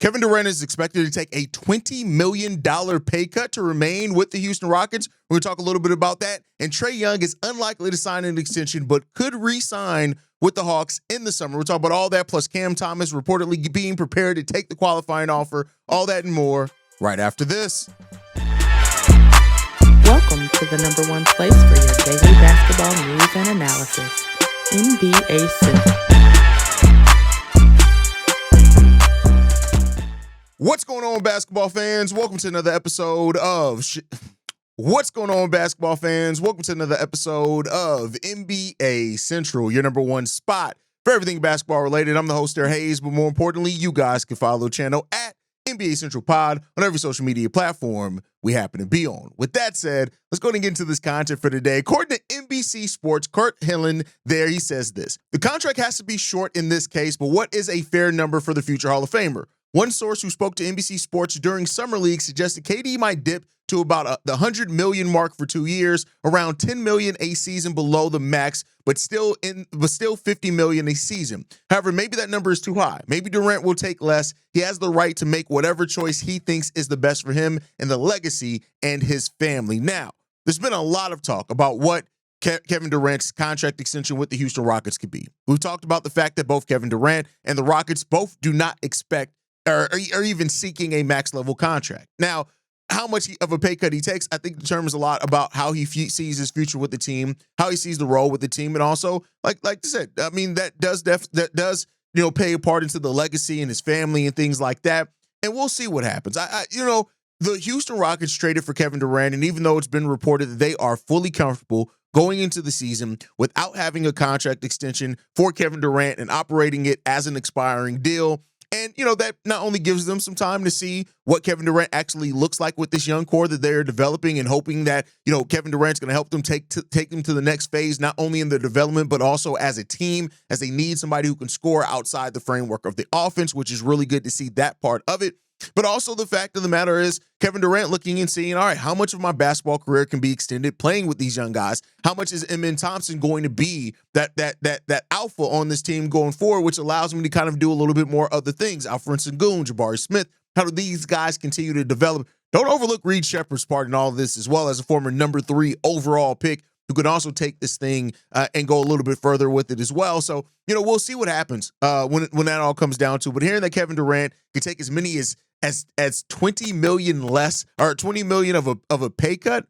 Kevin Durant is expected to take a $20 million pay cut to remain with the Houston Rockets. We're going to talk a little bit about that. And Trae Young is unlikely to sign an extension, but could re-sign with the Hawks in the summer. We'll talk about all that, plus Cam Thomas reportedly being prepared to take the qualifying offer, all that and more, right after this. Welcome to the number one place for your daily basketball news and analysis, NBA Central. What's going on, basketball fans? Welcome to another episode of What's going on, basketball fans? Welcome to another episode of NBA Central, your number one spot for everything basketball related. I'm the host there, Hayes, but more importantly, you guys can follow the channel at NBA Central Pod on every social media platform we happen to be on. With that said, let's go ahead and get into this content for today. According to NBC Sports, Kurt Hillen there, he says this: the contract has to be short in this case, but what is a fair number for the future Hall of Famer? One source who spoke to NBC Sports during Summer League suggested KD might dip to about the 100 million mark for 2 years, around 10 million a season below the max, but still 50 million a season. However, maybe that number is too high. Maybe Durant will take less. He has the right to make whatever choice he thinks is the best for him and the legacy and his family. Now, there's been a lot of talk about what Kevin Durant's contract extension with the Houston Rockets could be. We've talked about the fact that both Kevin Durant and the Rockets both do not expect or even seeking a max level contract. Now, how much of a pay cut he takes, I think determines a lot about how he sees his future with the team, how he sees the role with the team, and also, like I said, I mean, that does play a part into the legacy and his family and things like that. And we'll see what happens. The Houston Rockets traded for Kevin Durant, and even though it's been reported that they are fully comfortable going into the season without having a contract extension for Kevin Durant and operating it as an expiring deal. And, that not only gives them some time to see what Kevin Durant actually looks like with this young core that they're developing and hoping that, Kevin Durant's going to help them take them to the next phase, not only in their development, but also as a team, as they need somebody who can score outside the framework of the offense, which is really good to see that part of it. But also the fact of the matter is Kevin Durant looking and seeing, all right, how much of my basketball career can be extended playing with these young guys? How much is Amen Thompson going to be that alpha on this team going forward, which allows me to kind of do a little bit more other things? Alfred Sengun, Jabari Smith, how do these guys continue to develop? Don't overlook Reed Shepherd's part in all of this, as well as a former number 3 overall pick who could also take this thing and go a little bit further with it as well. So, we'll see what happens when that all comes down to. But hearing that Kevin Durant can take as many as 20 million less, or 20 million of a pay cut,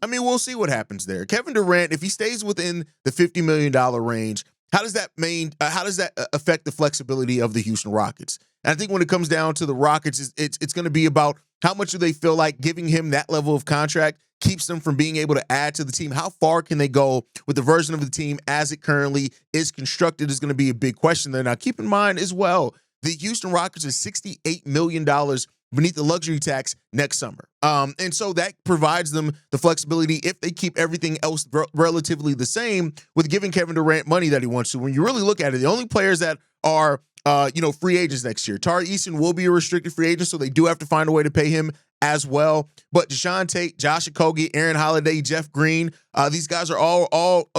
I mean, we'll see what happens there. Kevin Durant, if he stays within the $50 million range, how does that affect the flexibility of the Houston Rockets? And I think when it comes down to the Rockets, it's going to be about how much do they feel like giving him that level of contract keeps them from being able to add to the team. How far can they go with the version of the team as it currently is constructed is going to be a big question there. Now, keep in mind as well, the Houston Rockets are $68 million beneath the luxury tax next summer. And so that provides them the flexibility if they keep everything else relatively the same with giving Kevin Durant money that he wants to. When you really look at it, the only players that are free agents next year, Tari Eason will be a restricted free agent, so they do have to find a way to pay him as well. But Deshaun Tate, Josh Okogie, Aaron Holiday, Jeff Green, these guys are all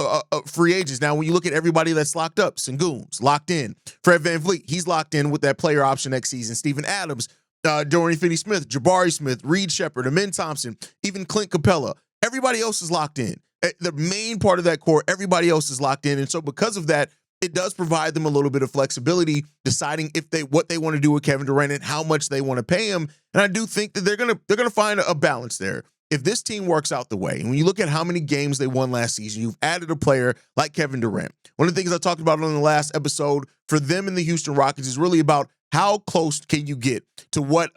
free agents. Now, when you look at everybody that's locked up, Sengun's locked in. Fred VanVleet, he's locked in with that player option next season. Steven Adams, Dorian Finney-Smith, Jabari Smith, Reed Shepherd, Amen Thompson, even Clint Capella. Everybody else is locked in. The main part of that core, everybody else is locked in. And so because of that, it does provide them a little bit of flexibility deciding what they want to do with Kevin Durant and how much they want to pay him. And I do think that they're gonna find a balance there. If this team works out the way, and when you look at how many games they won last season, you've added a player like Kevin Durant. One of the things I talked about on the last episode for them in the Houston Rockets is really about how close can you get to what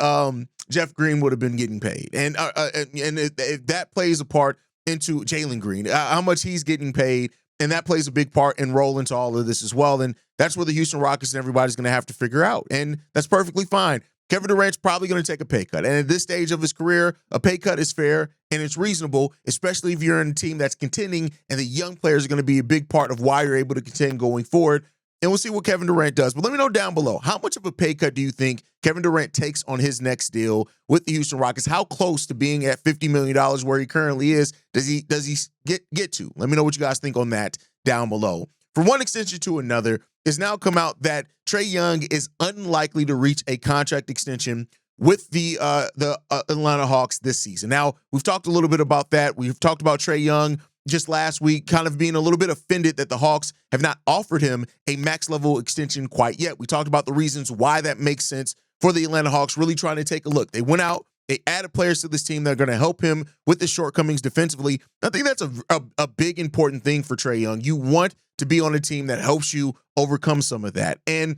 Jeff Green would have been getting paid, and if that plays a part into Jalen Green, how much he's getting paid. And that plays a big part and role into all of this as well. And that's where the Houston Rockets and everybody's going to have to figure out. And that's perfectly fine. Kevin Durant's probably going to take a pay cut. And at this stage of his career, a pay cut is fair and it's reasonable, especially if you're in a team that's contending and the young players are going to be a big part of why you're able to contend going forward. And we'll see what Kevin Durant does. But let me know down below, how much of a pay cut do you think Kevin Durant takes on his next deal with the Houston Rockets? How close to being at $50 million where he currently is does he get to? Let me know what you guys think on that down below. From one extension to another, it's now come out that Trae Young is unlikely to reach a contract extension with the Atlanta Hawks this season. Now, we've talked a little bit about that. We've talked about Trae Young just last week, kind of being a little bit offended that the Hawks have not offered him a max level extension quite yet. We talked about the reasons why that makes sense for the Atlanta Hawks really trying to take a look. They went out, they added players to this team that are going to help him with the shortcomings defensively. I think that's a big important thing for Trae Young. You want to be on a team that helps you overcome some of that. And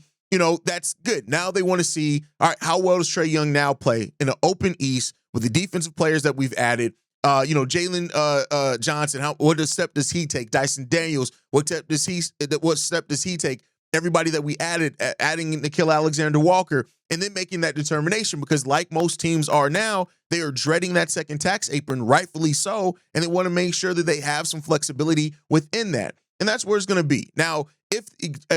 that's good. Now they want to see, all right, how well does Trae Young now play in an open East with the defensive players that we've added? Jalen Johnson, what step does he take? Dyson Daniels, what step does he take? Everybody that we added, adding Nickeil Alexander-Walker, and then making that determination, because like most teams are now, they are dreading that second tax apron, rightfully so, and they want to make sure that they have some flexibility within that. And that's where it's going to be. Now, if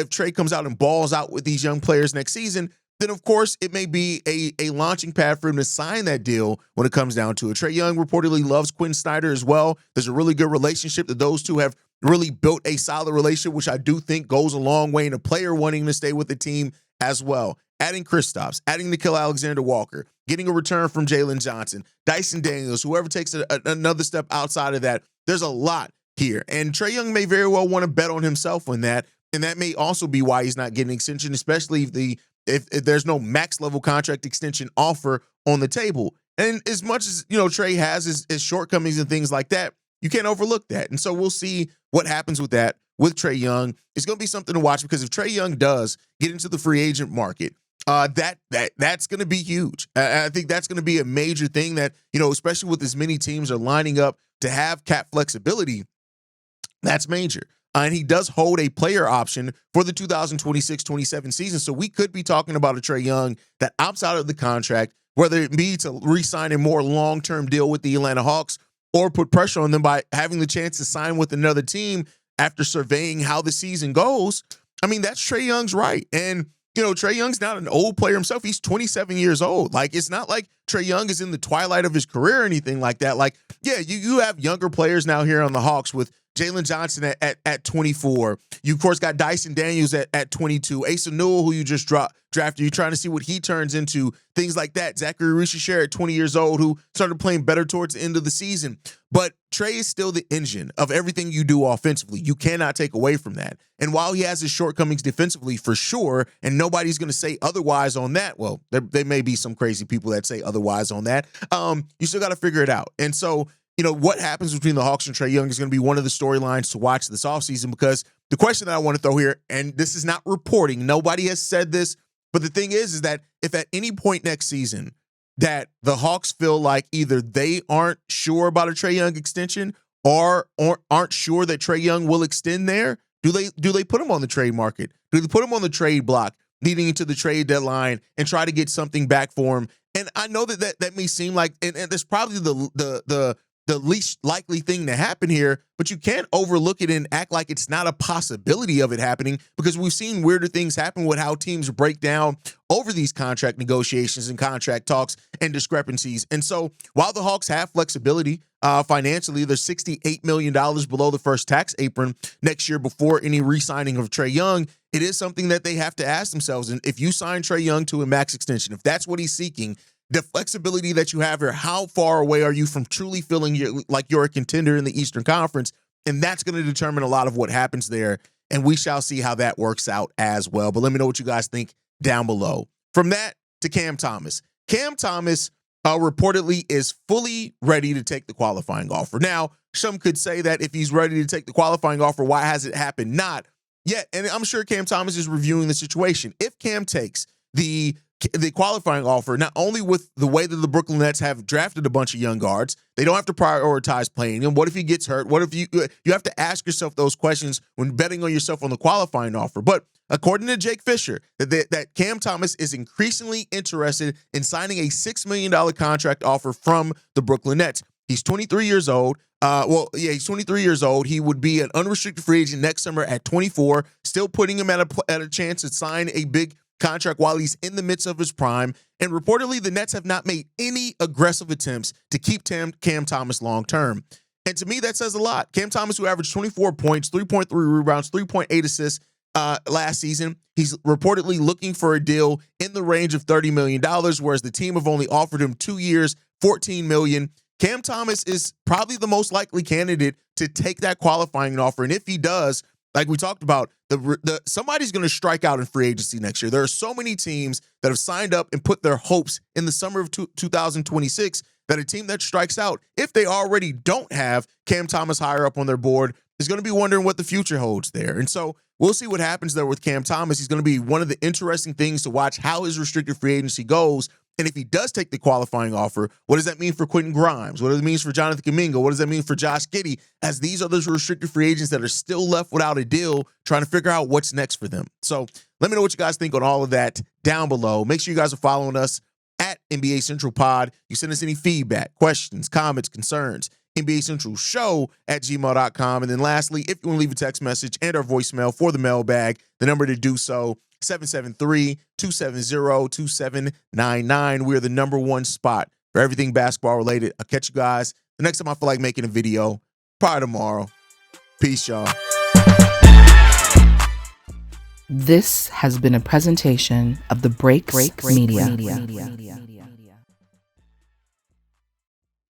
Trae comes out and balls out with these young players next season, then of course it may be a launching pad for him to sign that deal when it comes down to it. Trae Young reportedly loves Quinn Snyder as well. There's a really good relationship that those two have really built a solid relationship, which I do think goes a long way in a player wanting to stay with the team as well. Adding Kristaps, adding Nickeil Alexander-Walker, getting a return from Jalen Johnson, Dyson Daniels, whoever takes another step outside of that, there's a lot here. And Trae Young may very well want to bet on himself on that. And that may also be why he's not getting an extension, especially if there's no max level contract extension offer on the table. And as much as, Trae has his shortcomings and things like that, you can't overlook that. And so we'll see what happens with that with Trae Young. It's going to be something to watch, because if Trae Young does get into the free agent market, that's going to be huge. I think that's going to be a major thing that, especially with as many teams are lining up to have cap flexibility, that's major. And he does hold a player option for the 2026-27 season. So we could be talking about a Trae Young that opts out of the contract, whether it be to re-sign a more long-term deal with the Atlanta Hawks or put pressure on them by having the chance to sign with another team after surveying how the season goes. I mean, that's Trae Young's right. And, Trae Young's not an old player himself. He's 27 years old. Like, it's not like Trae Young is in the twilight of his career or anything like that. Like, yeah, you have younger players now here on the Hawks with Jalen Johnson at 24. You, of course, got Dyson Daniels at 22. Asa Newell, who you just drafted. You're trying to see what he turns into. Things like that. Zachary Rishisher at 20 years old, who started playing better towards the end of the season. But Trae is still the engine of everything you do offensively. You cannot take away from that. And while he has his shortcomings defensively for sure, and nobody's going to say otherwise on that, well, there may be some crazy people that say otherwise on that, you still got to figure it out. And so, what happens between the Hawks and Trae Young is going to be one of the storylines to watch this offseason, because the question that I want to throw here, and this is not reporting, nobody has said this, but the thing is that if at any point next season that the Hawks feel like either they aren't sure about a Trae Young extension or aren't sure that Trae Young will extend there, do they put him on the trade market? Do they put him on the trade block leading into the trade deadline and try to get something back for him? And I know that may seem like, and that's probably the least likely thing to happen here, but you can't overlook it and act like it's not a possibility of it happening, because we've seen weirder things happen with how teams break down over these contract negotiations and contract talks and discrepancies. And so while the Hawks have flexibility financially, they're $68 million below the first tax apron next year before any re-signing of Trae Young. It is something that they have to ask themselves. And if you sign Trae Young to a max extension, if that's what he's seeking, the flexibility that you have here, how far away are you from truly feeling like you're a contender in the Eastern Conference? And that's going to determine a lot of what happens there. And we shall see how that works out as well. But let me know what you guys think down below. From that to Cam Thomas. Cam Thomas reportedly is fully ready to take the qualifying offer. Now, some could say that if he's ready to take the qualifying offer, why has it happened? Not yet. And I'm sure Cam Thomas is reviewing the situation. If Cam takes the qualifying offer, not only with the way that the Brooklyn Nets have drafted a bunch of young guards, they don't have to prioritize playing him. What if he gets hurt? What if you have to ask yourself those questions when betting on yourself on the qualifying offer? But according to Jake Fisher, that Cam Thomas is increasingly interested in signing a $6 million contract offer from the Brooklyn Nets. He's 23 years old. He's 23 years old. He would be an unrestricted free agent next summer at 24, still putting him at a chance to sign a big contract while he's in the midst of his prime. And reportedly, the Nets have not made any aggressive attempts to keep Cam Thomas long-term. And to me, that says a lot. Cam Thomas, who averaged 24 points, 3.3 rebounds, 3.8 assists last season. He's reportedly looking for a deal in the range of $30 million, whereas the team have only offered him 2 years, $14 million. Cam Thomas is probably the most likely candidate to take that qualifying offer. And if he does, like we talked about, somebody's going to strike out in free agency next year. There are so many teams that have signed up and put their hopes in the summer of 2026 that a team that strikes out, if they already don't have Cam Thomas higher up on their board, is going to be wondering what the future holds there. And so we'll see what happens there with Cam Thomas. He's going to be one of the interesting things to watch how his restricted free agency goes. And if he does take the qualifying offer, what does that mean for Quentin Grimes? What does it mean for Jonathan Kuminga? What does that mean for Josh Giddey? As these are those restricted free agents that are still left without a deal, trying to figure out what's next for them. So let me know what you guys think on all of that down below. Make sure you guys are following us at NBA Central Pod. You send us any feedback, questions, comments, concerns, NBA Central Show at gmail.com. And then lastly, if you want to leave a text message and our voicemail for the mailbag, the number to do so, 773-270-2799. We're the number one spot for everything basketball related. I'll catch you guys the next time I feel like making a video, probably tomorrow. Peace, y'all. This has been a presentation of the Breaks Media.